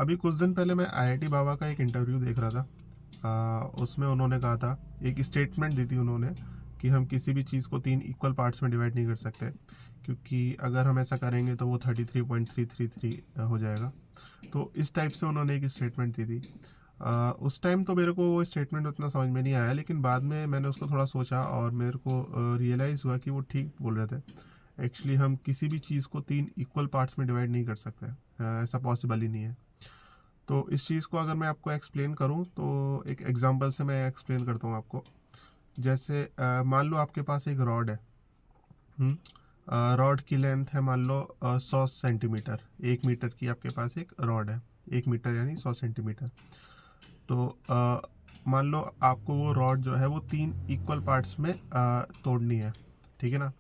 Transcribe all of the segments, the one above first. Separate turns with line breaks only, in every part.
अभी कुछ दिन पहले मैं आईआईटी बाबा का एक इंटरव्यू देख रहा था। उसमें उन्होंने कहा था, एक स्टेटमेंट दी थी उन्होंने कि हम किसी भी चीज़ को 3 इक्वल पार्ट्स में डिवाइड नहीं कर सकते, क्योंकि अगर हम ऐसा करेंगे तो वो 33.333 हो जाएगा। तो इस टाइप से उन्होंने एक स्टेटमेंट दी थी। उस टाइम तो मेरे को वो स्टेटमेंट उतना समझ में नहीं आया, लेकिन बाद में मैंने उसको थोड़ा सोचा और मेरे को रियलाइज़ हुआ कि वो ठीक बोल रहे थे। एक्चुअली हम किसी भी चीज़ को 3 इक्वल पार्ट्स में डिवाइड नहीं कर सकते। ऐसा पॉसिबल ही नहीं है। तो इस चीज़ को अगर मैं आपको एक्सप्लेन करूँ तो एक एग्जांपल से मैं एक्सप्लेन करता हूँ आपको। जैसे मान लो आपके पास एक रॉड है। रॉड की लेंथ है मान लो 100 सेंटीमीटर। 1 मीटर की आपके पास एक रॉड है। 1 मीटर यानी 100 सेंटीमीटर। तो मान लो आपको वो रॉड जो है वो 3 इक्वल पार्ट्स में तोड़नी है। ठीक है ना।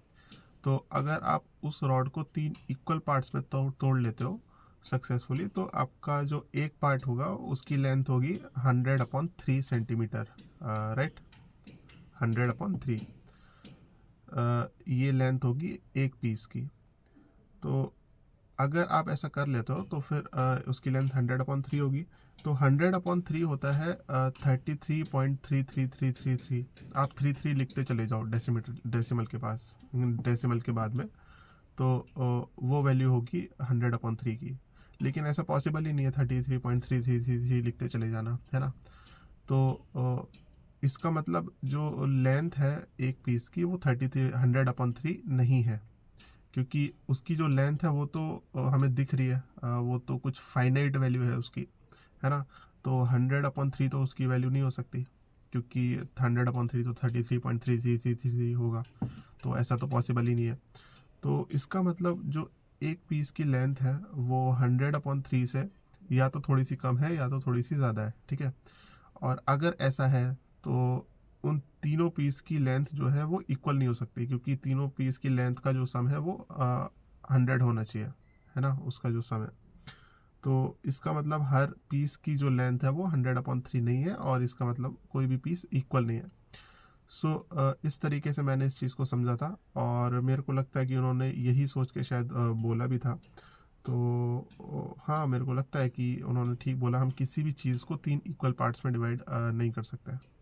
तो अगर आप उस रॉड को 3 इक्वल पार्ट्स में तोड़ लेते हो सक्सेसफुली, तो आपका जो एक पार्ट होगा उसकी लेंथ होगी 100/3 सेंटीमीटर। राइट। 100/3 ये लेंथ होगी एक पीस की। तो अगर आप ऐसा कर लेते हो तो फिर उसकी लेंथ 100/3 होगी। तो 100/3 होता है 33.33333। आप 33 लिखते चले जाओ डेसिमीटर डेसिमल के पास, डेसिमल के बाद में। तो वो वैल्यू होगी 100/3 की। लेकिन ऐसा पॉसिबल ही नहीं है 33.3333 लिखते चले जाना, है ना। तो इसका मतलब जो लेंथ है एक पीस की वो 100/3 नहीं है, क्योंकि उसकी जो लेंथ है वो तो हमें दिख रही है। वो तो कुछ फाइनाइट वैल्यू है उसकी, है ना। तो 100/3 तो उसकी वैल्यू नहीं हो सकती, क्योंकि 100/3 तो 33.3333 होगा। तो ऐसा तो पॉसिबल ही नहीं है। तो इसका मतलब जो एक पीस की लेंथ है वो 100/3 से या तो थोड़ी सी कम है या तो थोड़ी सी ज़्यादा है। ठीक है। और अगर ऐसा है तो उन तीनों पीस की लेंथ जो है वो इक्वल नहीं हो सकती, क्योंकि तीनों पीस की लेंथ का जो सम है वो 100 होना चाहिए, है ना, उसका जो सम है। तो इसका मतलब हर पीस की जो लेंथ है वो 100/3 नहीं है, और इसका मतलब कोई भी पीस इक्वल नहीं है। इस तरीके से मैंने इस चीज़ को समझा था, और मेरे को लगता है कि उन्होंने यही सोच के शायद बोला भी था। तो हाँ, मेरे को लगता है कि उन्होंने ठीक बोला, हम किसी भी चीज़ को 3 इक्वल पार्ट्स में डिवाइड नहीं कर सकते।